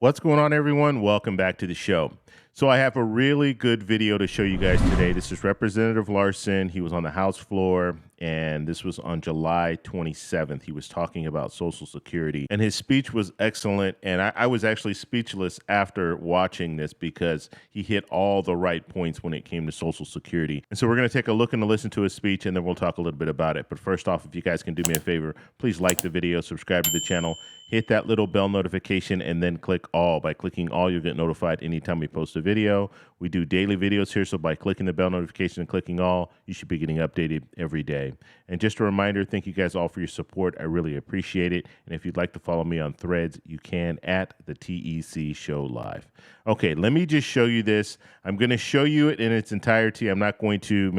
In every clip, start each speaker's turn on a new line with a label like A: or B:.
A: What's going on, everyone? Welcome back to the show. So I have a really good video to show you guys today. This is Representative Larson. He was on the House floor, and this was on July 27th. He was talking about Social Security, and his speech was excellent. And I was actually speechless after watching this because he hit all the right points when it came to Social Security. And so we're going to take a look and listen to his speech, and then we'll talk a little bit about it. But first off, if you guys can do me a favor, please like the video, subscribe to the channel, hit that little bell notification, and then click all. By clicking all, you'll get notified anytime we post a video. We do daily videos here, so by clicking the bell notification and clicking all, you should be getting updated every day. And just a reminder, thank you guys all for your support. I really appreciate it. And if you'd like to follow me on Threads, you can at the TEC Show Live. Okay, let me just show you this. I'm going to show you it in its entirety. I'm not going to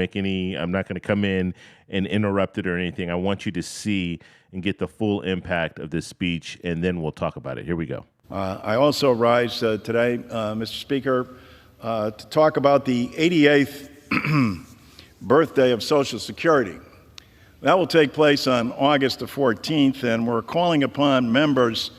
A: come in and interrupt it or anything. I want you to see and get the full impact of this speech, and then we'll talk about it. Here we go.
B: I also rise today, Mr. Speaker, to talk about the 88th birthday of Social Security. That will take place on August the 14th, and we're calling upon members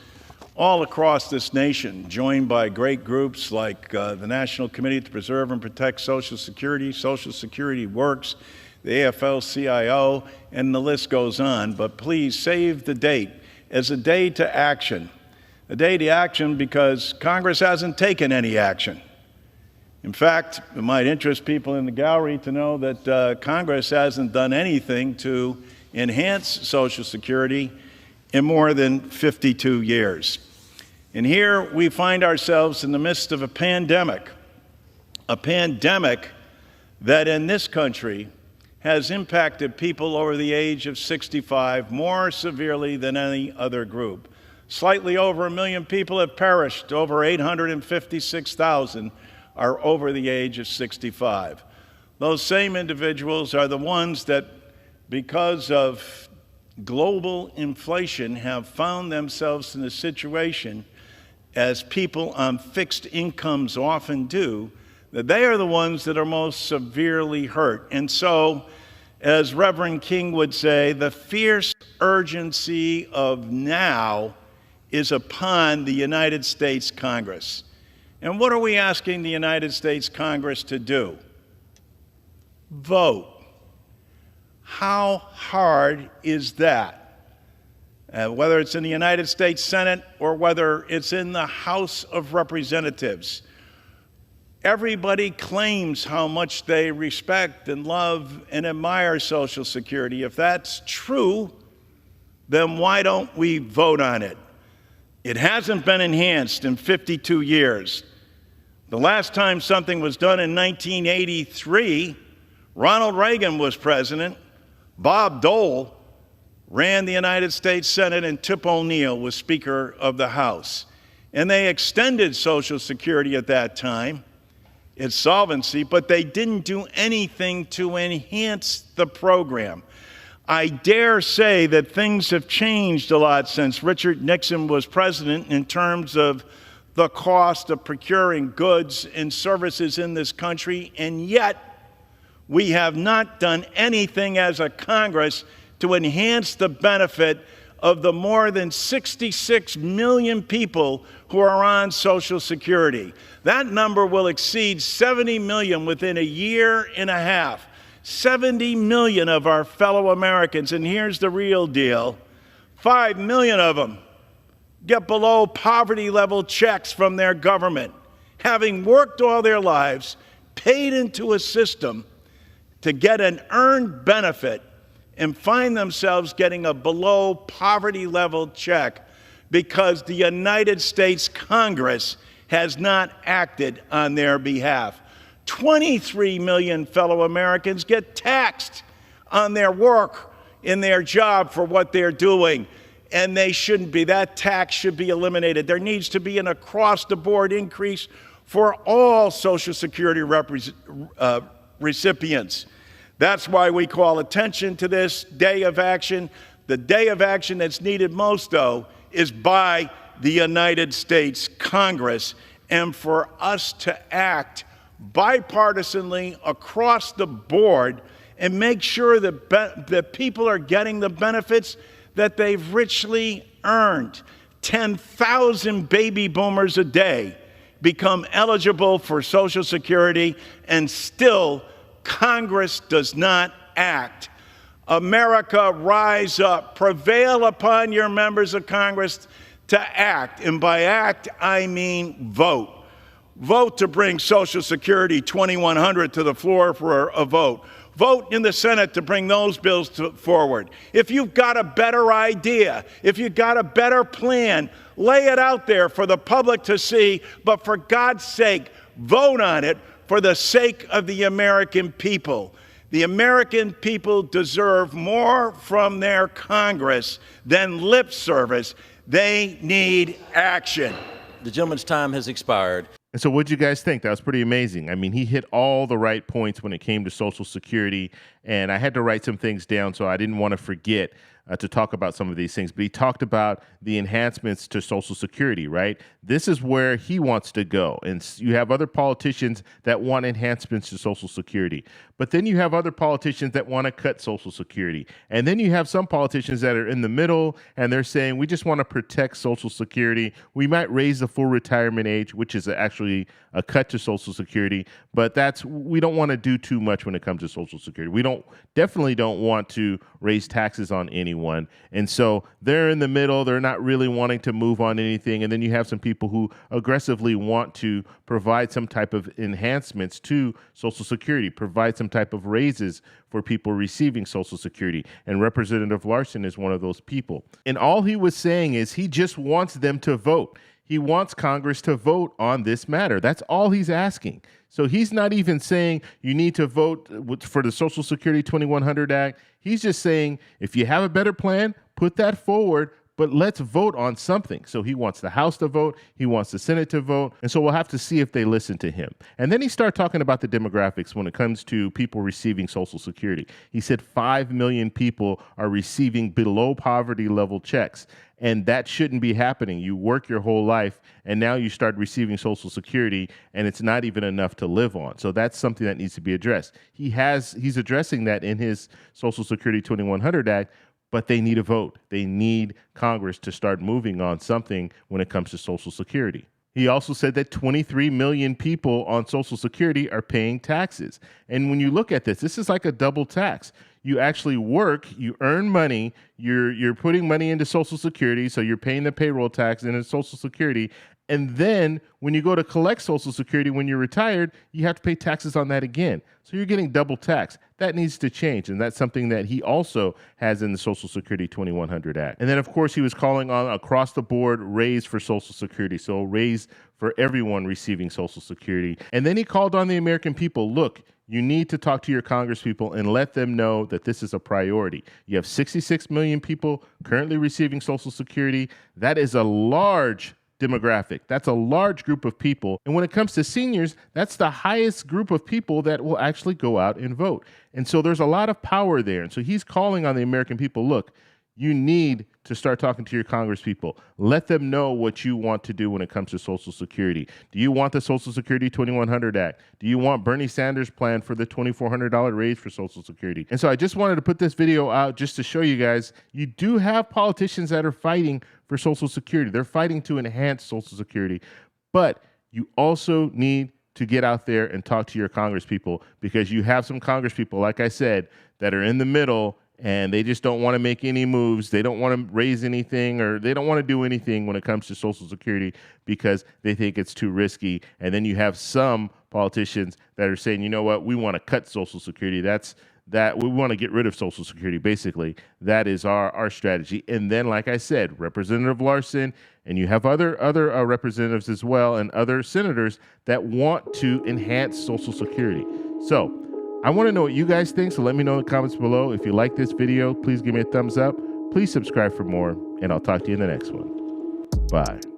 B: all across this nation, joined by great groups like the National Committee to Preserve and Protect Social Security Works, the AFL-CIO, and the list goes on. But please save the date as a day to action. A day to action because Congress hasn't taken any action. In fact, it might interest people in the gallery to know that Congress hasn't done anything to enhance Social Security in more than 52 years. And here we find ourselves in the midst of a pandemic that in this country has impacted people over the age of 65 more severely than any other group. Slightly over 1 million people have perished. Over 856,000 are over the age of 65. Those same individuals are the ones that, because of global inflation, have found themselves in a situation, as people on fixed incomes often do, that they are the ones that are most severely hurt. And so, as Reverend King would say, the fierce urgency of now is upon the United States Congress. And what are we asking the United States Congress to do? Vote. How hard is that? Whether it's in the United States Senate or whether it's in the House of Representatives. Everybody claims how much they respect and love and admire Social Security. If that's true, then why don't we vote on it? It hasn't been enhanced in 52 years. The last time something was done in 1983, Ronald Reagan was president, Bob Dole ran the United States Senate, and Tip O'Neill was Speaker of the House. And they extended Social Security at that time, its solvency, but they didn't do anything to enhance the program. I dare say that things have changed a lot since Richard Nixon was president in terms of the cost of procuring goods and services in this country, and yet we have not done anything as a Congress to enhance the benefit of the more than 66 million people who are on Social Security. That number will exceed 70 million within a year and a half. 70 million of our fellow Americans, and here's the real deal, 5 million of them get below poverty level checks from their government, having worked all their lives, paid into a system to get an earned benefit, and find themselves getting a below poverty level check because the United States Congress has not acted on their behalf. 23 million fellow Americans get taxed on their work in their job for what they're doing, and they shouldn't be. That tax should be eliminated. There needs to be an across-the-board increase for all Social Security recipients. That's why we call attention to this day of action. The day of action that's needed most, though, is by the United States Congress, and for us to act bipartisanly across the board and make sure that people are getting the benefits that they've richly earned. 10,000 baby boomers a day become eligible for Social Security, and still Congress does not act. America, rise up. Prevail upon your members of Congress to act. And by act, I mean vote. Vote to bring Social Security 2100 to the floor for a vote. Vote in the Senate to bring those bills forward. If you've got a better idea, if you've got a better plan, lay it out there for the public to see. But for God's sake, vote on it for the sake of the American people. The American people deserve more from their Congress than lip service. They need action.
C: The gentleman's time has expired.
A: And so what'd you guys think? That was pretty amazing. I mean, he hit all the right points when it came to Social Security, and I had to write some things down so I didn't want to forget to talk about some of these things. But he talked about the enhancements to Social Security, right? This is where he wants to go. And you have other politicians that want enhancements to Social Security. But then you have other politicians that want to cut Social Security. And then you have some politicians that are in the middle, and they're saying, we just want to protect Social Security. We might raise the full retirement age, which is actually a cut to Social Security. But we don't want to do too much when it comes to Social Security. We definitely don't want to raise taxes on anyone. And so they're in the middle. They're not really wanting to move on anything. And then you have some people who aggressively want to provide some type of enhancements to Social Security, provide some type of raises for people receiving Social Security. And Representative Larson is one of those people. And all he was saying is he just wants them to vote. He wants Congress to vote on this matter. That's all he's asking. So he's not even saying you need to vote for the Social Security 2100 Act. He's just saying if you have a better plan, put that forward, but let's vote on something. So he wants the House to vote. He wants the Senate to vote. And so we'll have to see if they listen to him. And then he started talking about the demographics when it comes to people receiving Social Security. He said 5 million people are receiving below poverty level checks. And that shouldn't be happening. You work your whole life, and now you start receiving Social Security, and it's not even enough to live on. So that's something that needs to be addressed. He's addressing that in his Social Security 2100 Act, but they need a vote. They need Congress to start moving on something when it comes to Social Security. He also said that 23 million people on Social Security are paying taxes. And when you look at this is like a double tax. You actually work, you earn money, you're putting money into Social Security, so you're paying the payroll tax into Social Security. And then when you go to collect Social Security when you're retired, you have to pay taxes on that again. So you're getting double tax. That needs to change, and that's something that he also has in the Social Security 2100 Act. And then, of course, he was calling on across-the-board raise for Social Security, so raise for everyone receiving Social Security. And then he called on the American people, look, you need to talk to your congresspeople and let them know that this is a priority. You have 66 million people currently receiving Social Security. That is a large demographic. That's a large group of people. And when it comes to seniors, that's the highest group of people that will actually go out and vote. And so there's a lot of power there. And so he's calling on the American people, look, you need to start talking to your congresspeople. Let them know what you want to do when it comes to Social Security. Do you want the Social Security 2100 Act? Do you want Bernie Sanders' plan for the $2,400 raise for Social Security? And so I just wanted to put this video out just to show you guys, you do have politicians that are fighting for Social Security. They're fighting to enhance Social Security, but you also need to get out there and talk to your congresspeople, because you have some congresspeople, like I said, that are in the middle and they just don't want to make any moves. They don't want to raise anything, or they don't want to do anything when it comes to Social Security because they think it's too risky. And then you have some politicians that are saying, you know what, we want to cut Social Security. We want to get rid of Social Security, basically. That is our strategy. And then, like I said, Representative Larson, and you have other representatives as well, and other senators that want to enhance Social Security. So I want to know what you guys think, so let me know in the comments below. If you like this video, please give me a thumbs up. Please subscribe for more, and I'll talk to you in the next one. Bye.